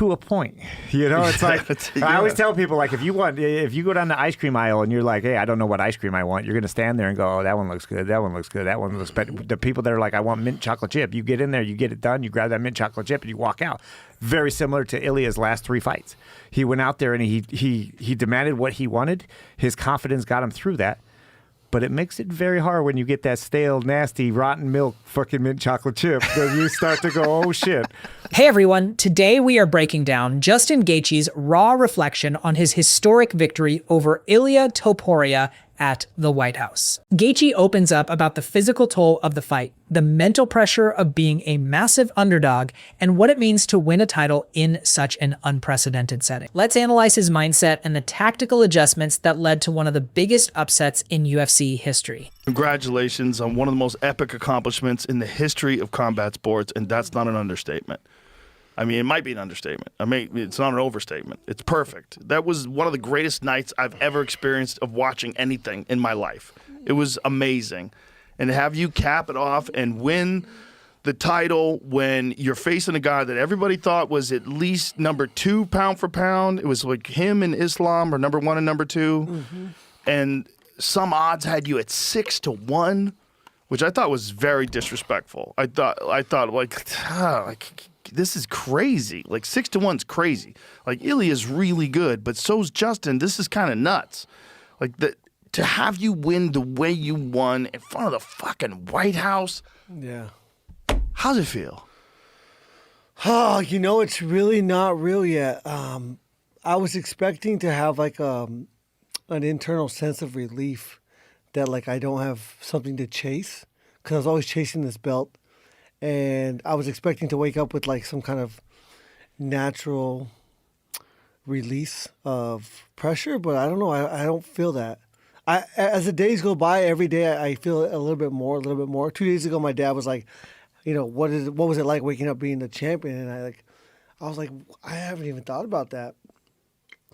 to a point. It's like I always tell people, like, if you go down the ice cream aisle and you're like, hey, I don't know what ice cream I want, you're going to stand there and go, oh, that one looks good, that one looks good, that one looks better. The people that are like, I want mint chocolate chip, you get in there, you get it done, you grab that mint chocolate chip and you walk out. Very similar to Ilia's last 3 fights. He went out there and he demanded what he wanted. His confidence got him through that. But it makes it very hard when you get that stale, nasty, rotten milk fucking mint chocolate chip that you start to go, oh, shit. Hey, everyone. Today we are breaking down Justin Gaethje's raw reflection on his historic victory over Ilia Topuria at the White House. Gaethje opens up about the physical toll of the fight, the mental pressure of being a massive underdog, and what it means to win a title in such an unprecedented setting. Let's analyze his mindset and the tactical adjustments that led to one of the biggest upsets in UFC history. Congratulations on one of the most epic accomplishments in the history of combat sports, and that's not an understatement. I mean, it might be an understatement. I mean, it's not an overstatement. It's perfect. That was one of the greatest nights I've ever experienced of watching anything in my life. It was amazing. And to have you cap it off and win the title when you're facing a guy that everybody thought was at least number 2 pound for pound. It was like him and Islam, or number 1 and number 2. Mm-hmm. And some odds had you at 6-1, which I thought was very disrespectful. I thought like this is crazy. Like 6-1's crazy. Like Ilia's really good, but so's Justin. This is kind of nuts. Like to have you win the way you won in front of the fucking White House. Yeah. How's it feel? Oh, it's really not real yet. I was expecting to have like an internal sense of relief that like I don't have something to chase, because I was always chasing this belt. And I was expecting to wake up with like some kind of natural release of pressure, but I don't know. I don't feel that. As the days go by, every day I feel a little bit more. 2 days ago, my dad was like, what was it like waking up being the champion? And I was like, I haven't even thought about that.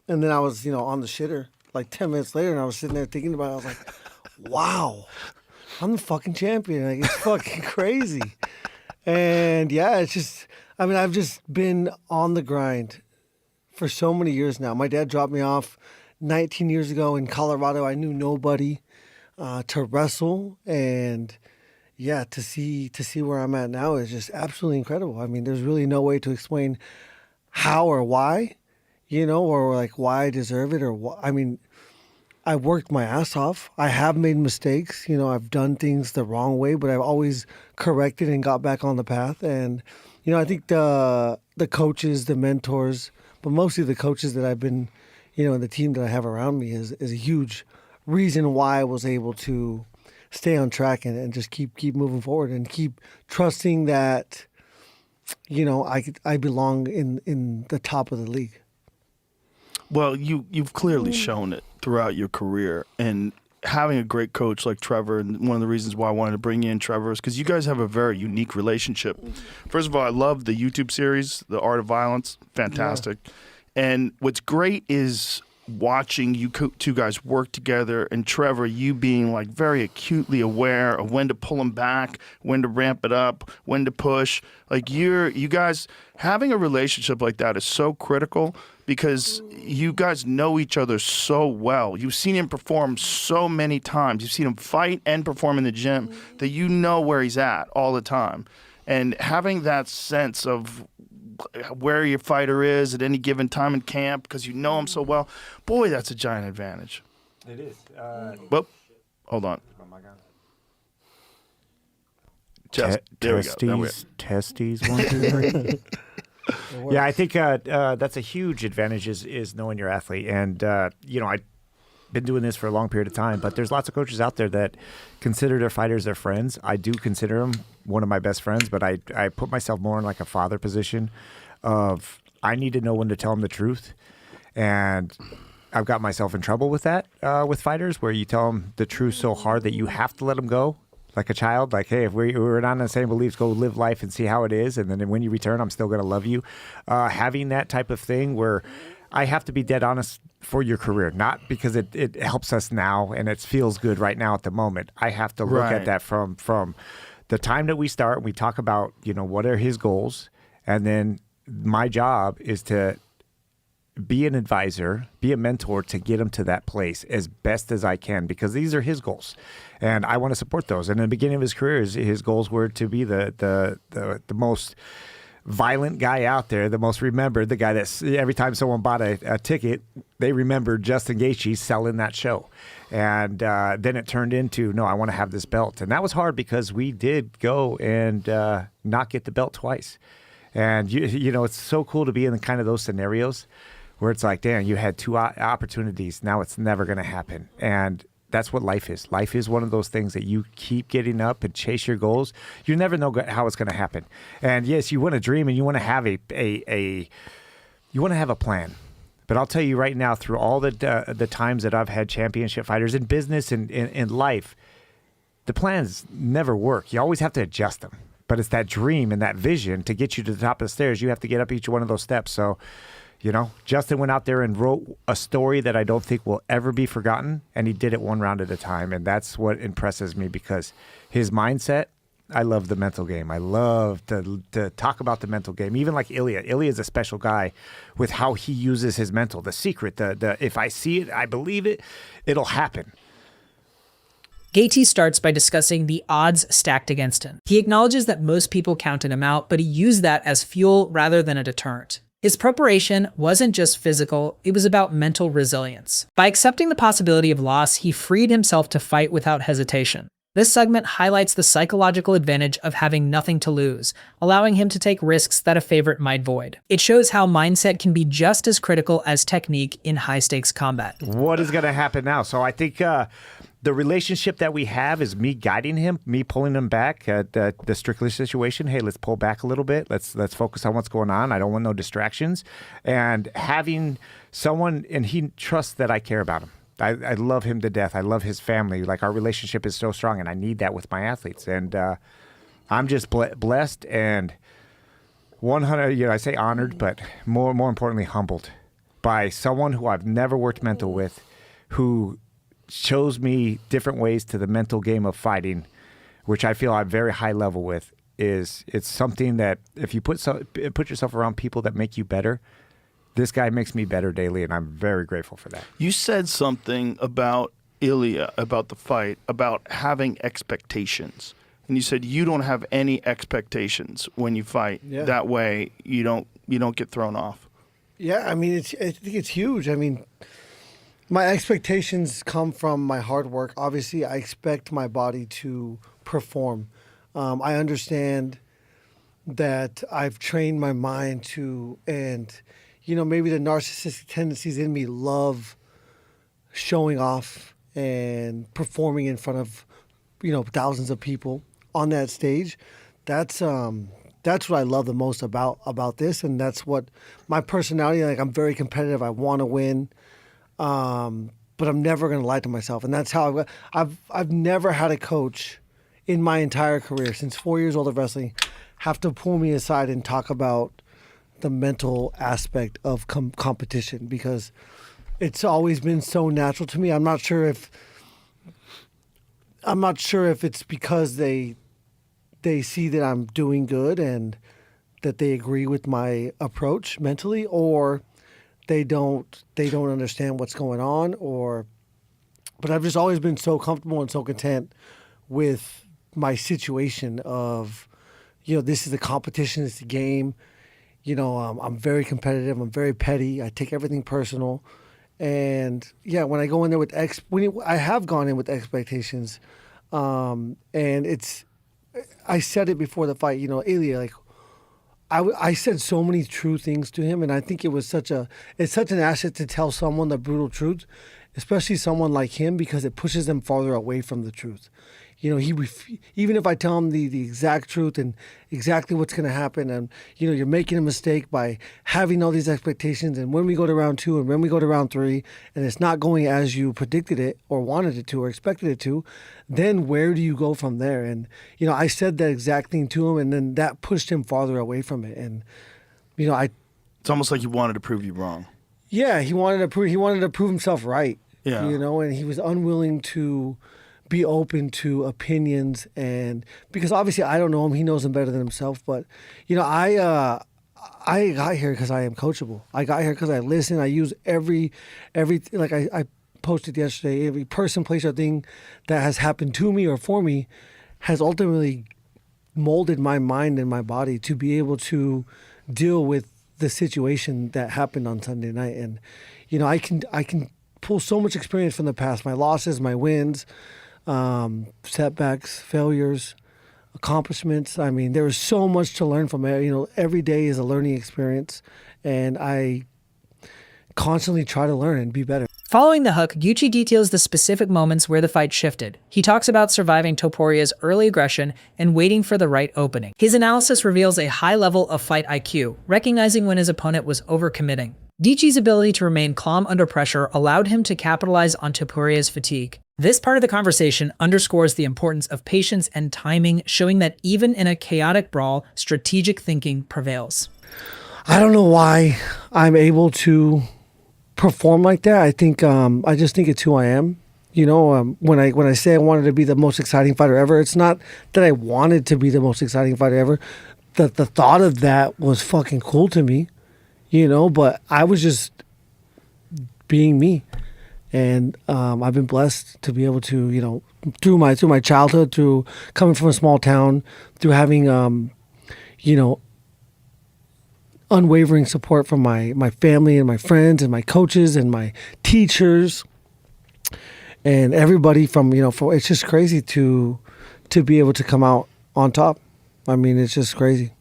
And then I was, on the shitter like 10 minutes later, and I was sitting there thinking about it. I was like, wow, I'm the fucking champion. Like, it's fucking crazy. And yeah, it's just, I've just been on the grind for so many years now. My dad dropped me off 19 years ago in Colorado. I knew nobody to wrestle. And yeah, to see where I'm at now is just absolutely incredible. There's really no way to explain how or why, or like why I deserve it, or I worked my ass off. I have made mistakes. I've done things the wrong way, but I've always corrected and got back on the path. And, I think the coaches, the mentors, but mostly the coaches that I've been, and the team that I have around me is a huge reason why I was able to stay on track and just keep moving forward and keep trusting that, I belong in the top of the league. Well, you've clearly shown it throughout your career, and having a great coach like Trevor, and one of the reasons why I wanted to bring you in, Trevor, is because you guys have a very unique relationship. First of all, I love the YouTube series, The Art of Violence, fantastic. Yeah. And what's great is watching you two guys work together, and Trevor, you being like very acutely aware of when to pull him back, when to ramp it up, when to push. Like you guys having a relationship like that is so critical, because you guys know each other so well. You've seen him perform so many times. You've seen him fight and perform in the gym, that you know where he's at all the time. And having that sense of where your fighter is at any given time in camp, because you know him so well, boy, that's a giant advantage. It is. Well, hold on. There we go. Testes, 1, 2, 3. Yeah, I think that's a huge advantage is knowing your athlete. And, I've been doing this for a long period of time, but there's lots of coaches out there that consider their fighters their friends. I do consider them one of my best friends, but I put myself more in like a father position of I need to know when to tell them the truth. And I've got myself in trouble with that with fighters, where you tell them the truth so hard that you have to let them go. Like a child, like, hey, if we're not in the same beliefs, go live life and see how it is. And then when you return, I'm still going to love you. Having that type of thing where I have to be dead honest for your career, not because it helps us now and it feels good right now at the moment. I have to look at that from the time that we start. We talk about, what are his goals, and then my job is to be an advisor, be a mentor to get him to that place as best as I can, because these are his goals, and I want to support those. And in the beginning of his career, his goals were to be the most violent guy out there, the most remembered, the guy that every time someone bought a ticket, they remembered Justin Gaethje selling that show. And then it turned into, no, I want to have this belt. And that was hard because we did go and not get the belt twice. And, you know, it's so cool to be in kind of those scenarios where it's like, damn, you had two opportunities. Now it's never going to happen. And that's what life is. Life is one of those things that you keep getting up and chase your goals. You never know how it's going to happen. And yes, you want to dream and you want to have you want to have a plan. But I'll tell you right now, through all the times that I've had championship fighters in business and in life, the plans never work. You always have to adjust them. But it's that dream and that vision to get you to the top of the stairs. You have to get up each one of those steps. So, you know, Justin went out there and wrote a story that I don't think will ever be forgotten, and he did it one round at a time, and that's what impresses me, because his mindset, I love the mental game. I love to talk about the mental game, even like Ilia. Ilia is a special guy with how he uses his mental, the secret, the if I see it, I believe it, it'll happen. Gaethje starts by discussing the odds stacked against him. He acknowledges that most people counted him out, but he used that as fuel rather than a deterrent. His preparation wasn't just physical, it was about mental resilience. By accepting the possibility of loss, he freed himself to fight without hesitation. This segment highlights the psychological advantage of having nothing to lose, allowing him to take risks that a favorite might void. It shows how mindset can be just as critical as technique in high-stakes combat. What is going to happen now? So I think the relationship that we have is me guiding him, me pulling him back at the Strickler situation. Hey, let's pull back a little bit. Let's focus on what's going on. I don't want no distractions. And having someone, and he trusts that I care about him. I love him to death. I love his family. Like, our relationship is so strong, and I need that with my athletes. And I'm just blessed and 100. You know, I say honored, but more importantly, humbled by someone who I've never worked mental with, who shows me different ways to the mental game of fighting, which I feel I'm very high level with. It's something that if you put yourself around people that make you better, this guy makes me better daily, and I'm very grateful for that. You said something about Ilia, about the fight, about having expectations. And you said you don't have any expectations when you fight. Yeah. That way you don't get thrown off. Yeah, I mean, I think it's huge. I mean, my expectations come from my hard work. Obviously, I expect my body to perform. I understand that I've trained my mind to, and you know, maybe the narcissistic tendencies in me love showing off and performing in front of, you know, thousands of people on that stage. That's what I love the most about this, and that's what my personality. Like, I'm very competitive. I want to win, but I'm never going to lie to myself, and that's how I've never had a coach in my entire career since 4 years old of wrestling have to pull me aside and talk about the mental aspect of competition, because it's always been so natural to me. I'm not sure if it's because they see that I'm doing good and that they agree with my approach mentally, or they don't understand what's going on, but I've just always been so comfortable and so content with my situation of, you know, this is a competition, it's a game. You know, I'm very competitive. I'm very petty. I take everything personal, and yeah, when I go in there with I have gone in with expectations, and I said it before the fight. You know, Ilia, like I said so many true things to him, and I think it's such an asset to tell someone the brutal truth, especially someone like him, because it pushes them farther away from the truth. You know, even if I tell him the exact truth and exactly what's going to happen, and, you know, you're making a mistake by having all these expectations, and when we go to round 2 and when we go to round 3 and it's not going as you predicted it or wanted it to or expected it to, then where do you go from there? And, you know, I said that exact thing to him, and then that pushed him farther away from it. And, you know, it's almost like he wanted to prove you wrong. Yeah, he wanted to prove himself right. Yeah. You know, and he was unwilling to be open to opinions, and because obviously I don't know him, he knows him better than himself. But, you know, I got here because I am coachable. I got here because I listen. I use every like I posted yesterday. Every person, place, or thing that has happened to me or for me has ultimately molded my mind and my body to be able to deal with the situation that happened on Sunday night. And you know, I can pull so much experience from the past, my losses, my wins, setbacks, failures, accomplishments. I mean, there is so much to learn from it. You know, every day is a learning experience, and I constantly try to learn and be better. Following the hook, Gaethje details the specific moments where the fight shifted. He talks about surviving Topuria's early aggression and waiting for the right opening. His analysis reveals a high level of fight IQ, recognizing when his opponent was overcommitting. Gaethje's ability to remain calm under pressure allowed him to capitalize on Topuria's fatigue. This part of the conversation underscores the importance of patience and timing, showing that even in a chaotic brawl, strategic thinking prevails. I don't know why I'm able to perform like that. I think I just think it's who I am. You know, when I say I wanted to be the most exciting fighter ever, it's not that I wanted to be the most exciting fighter ever. The thought of that was fucking cool to me, you know. But I was just being me, and I've been blessed to be able to, you know, through my childhood, through coming from a small town, through having you know, unwavering support from my family and my friends and my coaches and my teachers and everybody from, you know, it's just crazy to be able to come out on top. I mean, it's just crazy.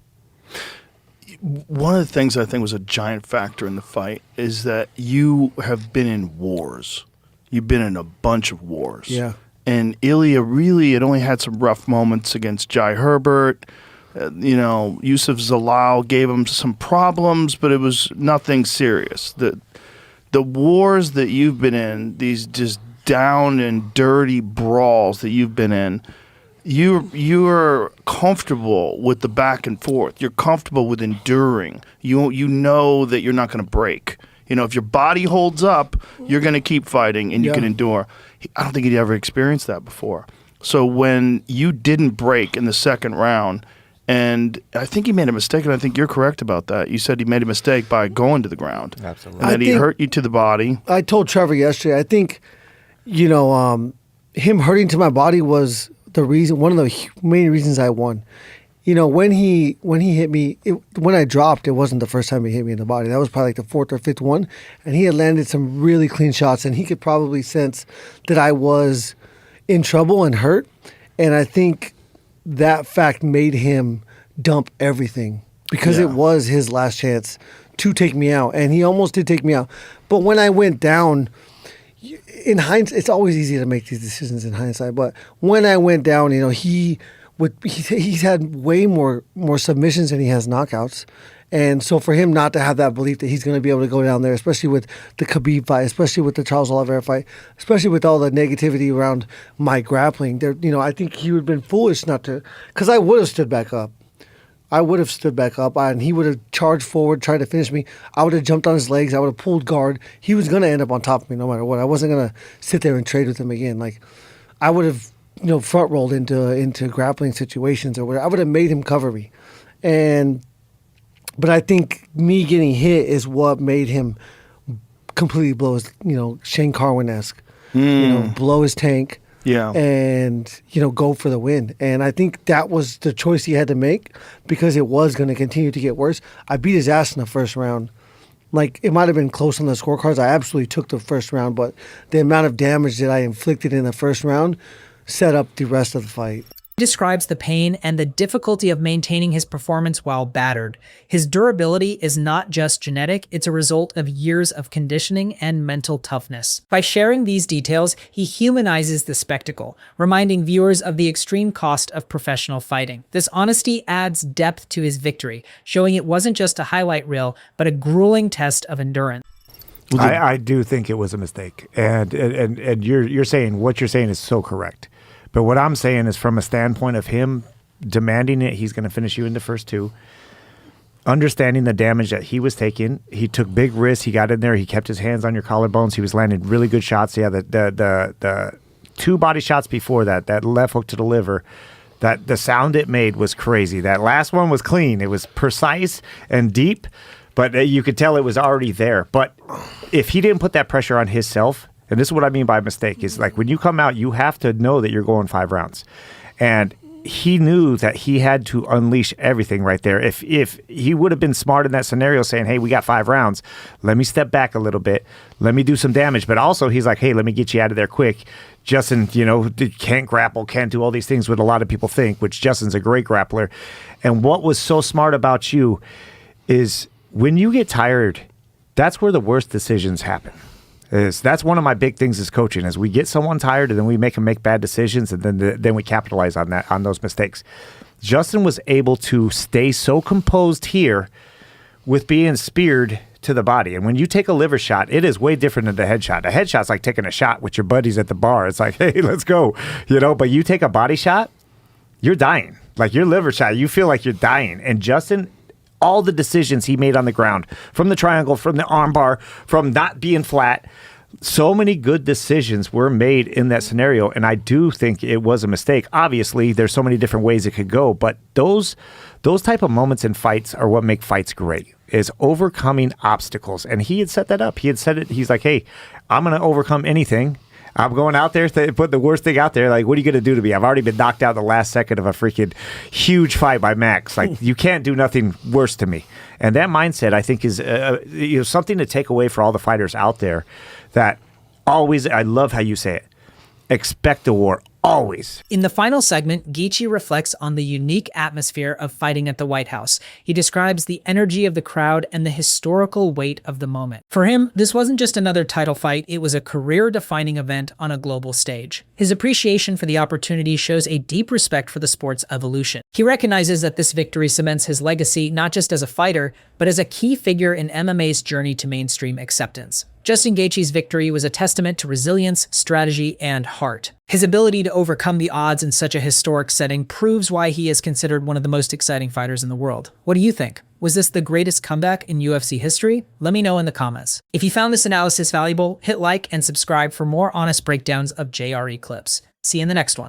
One of the things I think was a giant factor in the fight is that you have been in wars. You've been in a bunch of wars. Yeah. And Ilia really had only had some rough moments against Jai Herbert. You know, Yusuf Zalal gave him some problems, but it was nothing serious. The wars that you've been in, these just down and dirty brawls that you've been in, you're comfortable with the back and forth. You're comfortable with enduring. You know that you're not going to break. You know, if your body holds up, you're going to keep fighting and you can endure. I don't think he'd ever experienced that before. So when you didn't break in the second round, and I think he made a mistake, and I think you're correct about that. You said he made a mistake by going to the ground. Absolutely. And that he hurt you to the body. I told Trevor yesterday, I think, you know, him hurting to my body was the reason, one of the main reasons I won. You know, when he hit me, when I dropped, it wasn't the first time he hit me in the body. That was probably like the fourth or fifth one. And he had landed some really clean shots, and he could probably sense that I was in trouble and hurt. And I think that fact made him dump everything because it was his last chance to take me out, and he almost did take me out. But when I went down, in hindsight, it's always easy to make these decisions in hindsight, but when I went down, you know, he's had way more submissions than he has knockouts. And so for him not to have that belief that he's going to be able to go down there, especially with the Khabib fight, especially with the Charles Oliveira fight, especially with all the negativity around my grappling, there, you know, I think he would have been foolish not to, because I would have stood back up. And he would have charged forward, tried to finish me. I would have jumped on his legs. I would have pulled guard. He was going to end up on top of me no matter what. I wasn't going to sit there and trade with him again. Like, I would have, you know, front rolled into grappling situations or whatever. I would have made him cover me. But I think me getting hit is what made him completely blow his, you know, Shane Carwin-esque, you know, blow his tank. Yeah. And, you know, go for the win. And I think that was the choice he had to make because it was going to continue to get worse. I beat his ass in the first round. Like, it might have been close on the scorecards. I absolutely took the first round, but the amount of damage that I inflicted in the first round set up the rest of the fight. He describes the pain and the difficulty of maintaining his performance while battered. His durability is not just genetic, it's a result of years of conditioning and mental toughness. By sharing these details, he humanizes the spectacle, reminding viewers of the extreme cost of professional fighting. This honesty adds depth to his victory, showing it wasn't just a highlight reel, but a grueling test of endurance. I do think it was a mistake, and you're saying what you're saying is so correct. But what I'm saying is from a standpoint of him demanding it, he's going to finish you in the first two. Understanding the damage that he was taking, he took big risks. He got in there. He kept his hands on your collarbones. He was landing really good shots. Yeah, the two body shots before that left hook to the liver, That the sound it made was crazy. That last one was clean. It was precise and deep, but you could tell it was already there. But if he didn't put that pressure on himself, and this is what I mean by mistake, is like when you come out, you have to know that you're going 5 rounds. And he knew that he had to unleash everything right there. If he would have been smart in that scenario saying, hey, we got 5 rounds, let me step back a little bit, let me do some damage. But also he's like, hey, let me get you out of there quick. Justin, can't grapple, can't do all these things what a lot of people think, which Justin's a great grappler. And what was so smart about you is when you get tired, that's where the worst decisions happen. That's one of my big things as coaching is we get someone tired and then we make them make bad decisions and then we capitalize on those mistakes. Justin was able to stay so composed here with being speared to the body. And when you take a liver shot, it is way different than the headshot. A headshot's like taking a shot with your buddies at the bar. It's like, hey, let's go. But you take a body shot, you're dying. Like your liver shot, you feel like you're dying. And Justin, all the decisions he made on the ground, from the triangle, from the armbar, from not being flat, so many good decisions were made in that scenario. And I do think it was a mistake. Obviously, there's so many different ways it could go, but those type of moments in fights are what make fights great, is overcoming obstacles. And he had set that up. He had said it. He's like, hey, I'm going to overcome anything. I'm going out there to put the worst thing out there. Like, what are you going to do to me? I've already been knocked out the last second of a freaking huge fight by Max. Like, you can't do nothing worse to me. And that mindset, I think, is something to take away for all the fighters out there that always, I love how you say it, expect a war. Always. In the final segment, Gaethje reflects on the unique atmosphere of fighting at the White House. He describes the energy of the crowd and the historical weight of the moment. For him, this wasn't just another title fight, it was a career-defining event on a global stage. His appreciation for the opportunity shows a deep respect for the sport's evolution. He recognizes that this victory cements his legacy not just as a fighter, but as a key figure in MMA's journey to mainstream acceptance. Justin Gaethje's victory was a testament to resilience, strategy, and heart. His ability to overcome the odds in such a historic setting proves why he is considered one of the most exciting fighters in the world. What do you think? Was this the greatest comeback in UFC history? Let me know in the comments. If you found this analysis valuable, hit like and subscribe for more honest breakdowns of JRE clips. See you in the next one.